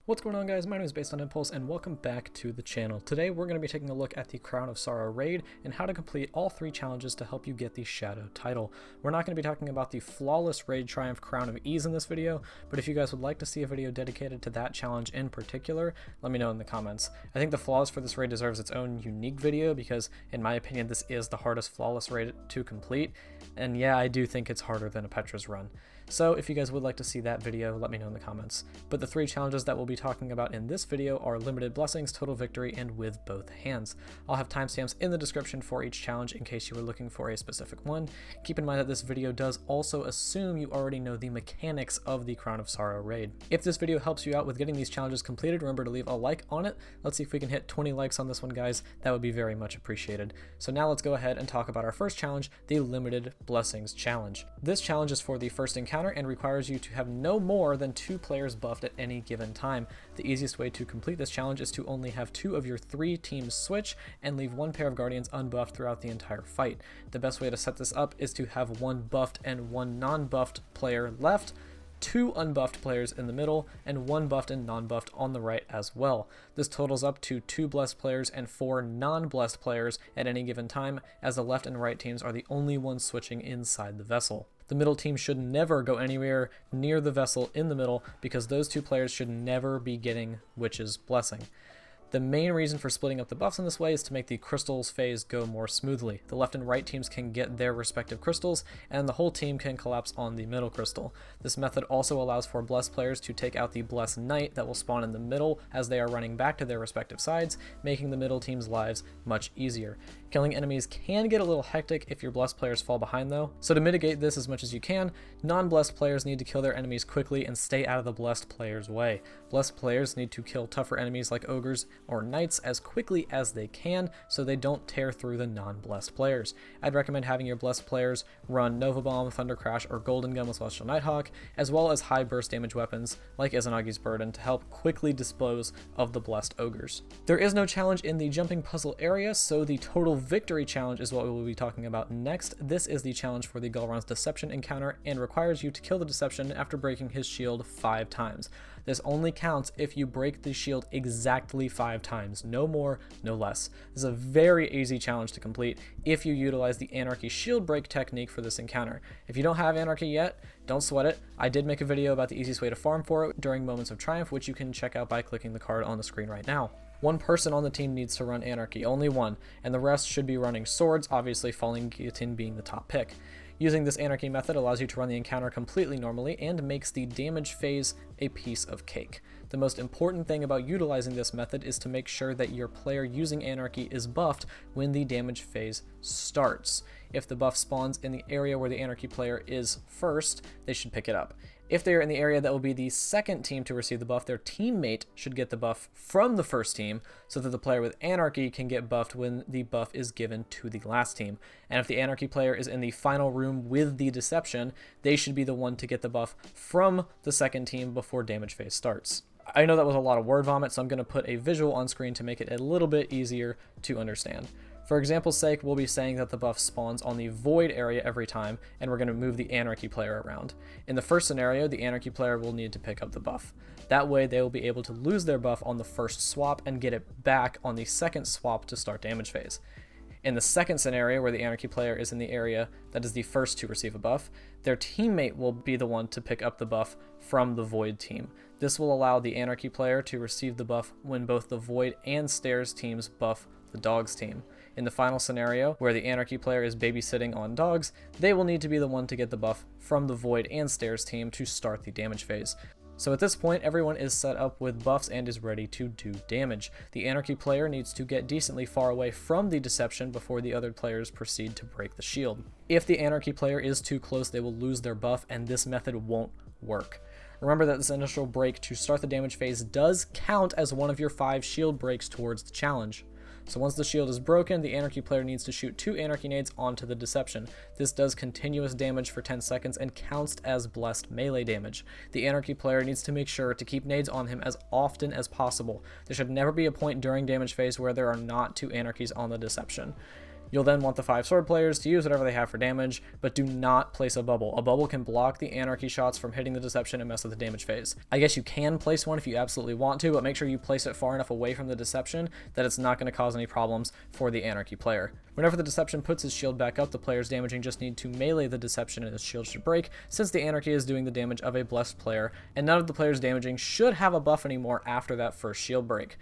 What's going on, guys? My name is BasedOnImpulse and welcome back to the channel. Today we're going to be taking a look at the Crown of Sorrow raid and how to complete all 3 challenges to help you get the Shadow title. We're not going to be talking about the flawless raid triumph Crown of Ease in this video, but if you guys would like to see a video dedicated to that challenge in particular, let me know in the comments. I think the flaws for this raid deserves its own unique video because in my opinion this is the hardest flawless raid to complete, and yeah, I do think it's harder than a Petra's run. So if you guys would like to see that video, let me know in the comments. But the 3 challenges that we'll be talking about in this video are Limited Blessings, Total Victory, and With Both Hands. I'll have timestamps in the description for each challenge in case you were looking for a specific one. Keep in mind that this video does also assume you already know the mechanics of the Crown of Sorrow raid. If this video helps you out with getting these challenges completed, remember to leave a like on it. Let's see if we can hit 20 likes on this one, guys. That would be very much appreciated. So now let's go ahead and talk about our first challenge, the Limited Blessings challenge. This challenge is for the first encounter and requires you to have no more than 2 players buffed at any given time. The easiest way to complete this challenge is to only have 2 of your 3 teams switch and leave 1 pair of guardians unbuffed throughout the entire fight. The best way to set this up is to have 1 buffed and 1 non-buffed player left, 2 unbuffed players in the middle, and 1 buffed and non-buffed on the right as well. This totals up to 2 blessed players and 4 non-blessed players at any given time, as the left and right teams are the only ones switching inside the vessel. The middle team should never go anywhere near the vessel in the middle because those 2 players should never be getting Witch's Blessing. The main reason for splitting up the buffs in this way is to make the crystals phase go more smoothly. The left and right teams can get their respective crystals, and the whole team can collapse on the middle crystal. This method also allows for blessed players to take out the blessed knight that will spawn in the middle as they are running back to their respective sides, making the middle team's lives much easier. Killing enemies can get a little hectic if your blessed players fall behind though, so to mitigate this as much as you can, non-blessed players need to kill their enemies quickly and stay out of the blessed players' way. Blessed players need to kill tougher enemies like ogres or knights as quickly as they can so they don't tear through the non-blessed players. I'd recommend having your blessed players run Nova Bomb, Thunder Crash, or Golden Gun with Celestial Nighthawk, as well as high burst damage weapons like Izanagi's Burden to help quickly dispose of the blessed ogres. There is no challenge in the jumping puzzle area, so the Total Victory challenge is what we will be talking about next. This is the challenge for the Galron's Deception encounter and requires you to kill the Deception after breaking his shield 5 times. This only counts if you break the shield exactly 5 times, no more, no less. This is a very easy challenge to complete if you utilize the Anarchy shield break technique for this encounter. If you don't have Anarchy yet, don't sweat it. I did make a video about the easiest way to farm for it during Moments of Triumph, which you can check out by clicking the card on the screen right now. 1 person on the team needs to run Anarchy, only 1, and the rest should be running swords, obviously Falling Guillotine being the top pick. Using this Anarchy method allows you to run the encounter completely normally and makes the damage phase a piece of cake. The most important thing about utilizing this method is to make sure that your player using Anarchy is buffed when the damage phase starts. If the buff spawns in the area where the Anarchy player is first, they should pick it up. If they are in the area that will be the second team to receive the buff, their teammate should get the buff from the first team so that the player with Anarchy can get buffed when the buff is given to the last team. And if the Anarchy player is in the final room with the Deception, they should be the one to get the buff from the second team before damage phase starts. I know that was a lot of word vomit, so I'm going to put a visual on screen to make it a little bit easier to understand. For example's sake, we'll be saying that the buff spawns on the Void area every time, and we're going to move the Anarchy player around. In the first scenario, the Anarchy player will need to pick up the buff. That way, they will be able to lose their buff on the first swap and get it back on the second swap to start damage phase. In the second scenario, where the Anarchy player is in the area that is the first to receive a buff, their teammate will be the one to pick up the buff from the Void team. This will allow the Anarchy player to receive the buff when both the Void and Stairs teams buff the Dogs team. In the final scenario, where the Anarchy player is babysitting on Dogs, they will need to be the one to get the buff from the Void and Stairs team to start the damage phase. So at this point, everyone is set up with buffs and is ready to do damage. The Anarchy player needs to get decently far away from the Deception before the other players proceed to break the shield. If the Anarchy player is too close, they will lose their buff, and this method won't work. Remember that this initial break to start the damage phase does count as one of your 5 shield breaks towards the challenge. So once the shield is broken, the Anarchy player needs to shoot 2 Anarchy nades onto the Deception. This does continuous damage for 10 seconds and counts as blessed melee damage. The Anarchy player needs to make sure to keep nades on him as often as possible. There should never be a point during damage phase where there are not 2 Anarchies on the Deception. You'll then want the 5 sword players to use whatever they have for damage, but do not place a bubble. A bubble can block the anarchy shots from hitting the deception and mess with the damage phase. I guess you can place one if you absolutely want to, but make sure you place it far enough away from the deception that it's not going to cause any problems for the anarchy player. Whenever the deception puts his shield back up, the players damaging just need to melee the deception and his shield should break, since the anarchy is doing the damage of a blessed player, and none of the players damaging should have a buff anymore after that first shield break.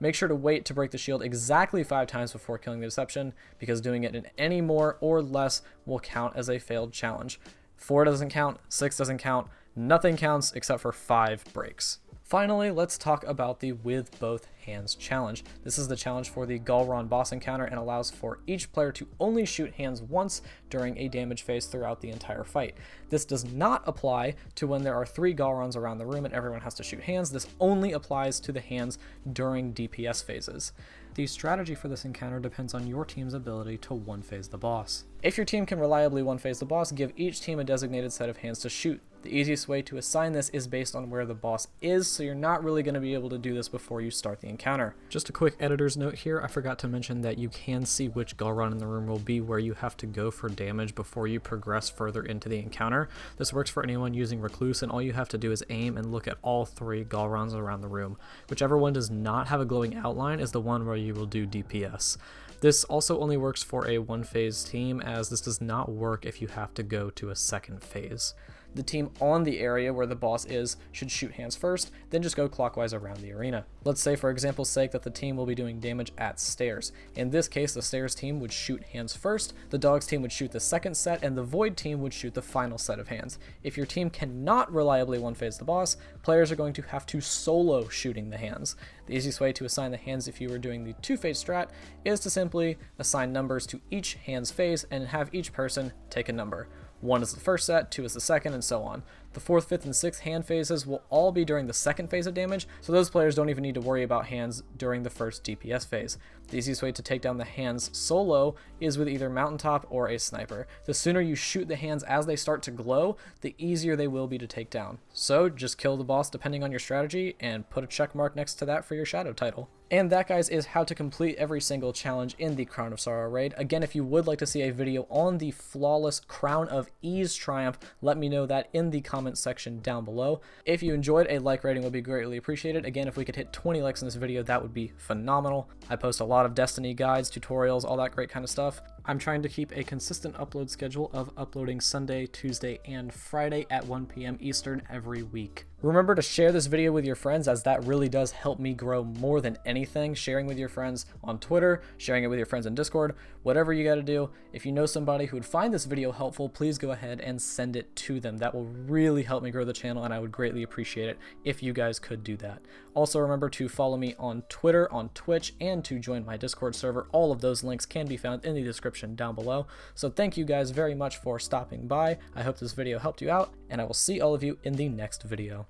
Make sure to wait to break the shield exactly 5 times before killing the deception, because doing it in any more or less will count as a failed challenge. 4 doesn't count, 6 doesn't count, nothing counts except for 5 breaks. Finally, let's talk about the With Both Hands challenge. This is the challenge for the Galron boss encounter and allows for each player to only shoot hands once during a damage phase throughout the entire fight. This does not apply to when there are 3 Galrons around the room and everyone has to shoot hands. This only applies to the hands during DPS phases. The strategy for this encounter depends on your team's ability to one-phase the boss. If your team can reliably one-phase the boss, give each team a designated set of hands to shoot. The easiest way to assign this is based on where the boss is, so you're not really going to be able to do this before you start the encounter. Just a quick editor's note here, I forgot to mention that you can see which Galron in the room will be where you have to go for damage before you progress further into the encounter. This works for anyone using Recluse, and all you have to do is aim and look at all 3 Galrons around the room. Whichever one does not have a glowing outline is the one where you will do DPS. This also only works for a one-phase team, as this does not work if you have to go to a second phase. The team on the area where the boss is should shoot hands first, then just go clockwise around the arena. Let's say for example's sake that the team will be doing damage at stairs. In this case, the stairs team would shoot hands first, the dogs team would shoot the second set, and the void team would shoot the final set of hands. If your team cannot reliably one-phase the boss, players are going to have to solo shooting the hands. The easiest way to assign the hands if you were doing the 2-phase strat is to simply assign numbers to each hand's phase and have each person take a number. 1 is the first set, 2 is the second, and so on. The 4th, 5th, and 6th hand phases will all be during the second phase of damage, so those players don't even need to worry about hands during the first DPS phase. The easiest way to take down the hands solo is with either Mountaintop or a Sniper. The sooner you shoot the hands as they start to glow, the easier they will be to take down. So just kill the boss depending on your strategy, and put a check mark next to that for your shadow title. And that, guys, is how to complete every single challenge in the Crown of Sorrow raid. Again, if you would like to see a video on the flawless Crown of Ease triumph, let me know that in the comment section down below. If you enjoyed, a like rating would be greatly appreciated. Again, if we could hit 20 likes in this video, that would be phenomenal. I post a lot of Destiny guides, tutorials, all that great kind of stuff. I'm trying to keep a consistent upload schedule of uploading Sunday, Tuesday, and Friday at 1 p.m. Eastern every week. Remember to share this video with your friends, as that really does help me grow more than anything. Sharing with your friends on Twitter, sharing it with your friends in Discord, whatever you got to do. If you know somebody who would find this video helpful, please go ahead and send it to them. That will really help me grow the channel, and I would greatly appreciate it if you guys could do that. Also, remember to follow me on Twitter, on Twitch, and to join my Discord server. All of those links can be found in the description down below. So thank you guys very much for stopping by. I hope this video helped you out, and I will see all of you in the next video.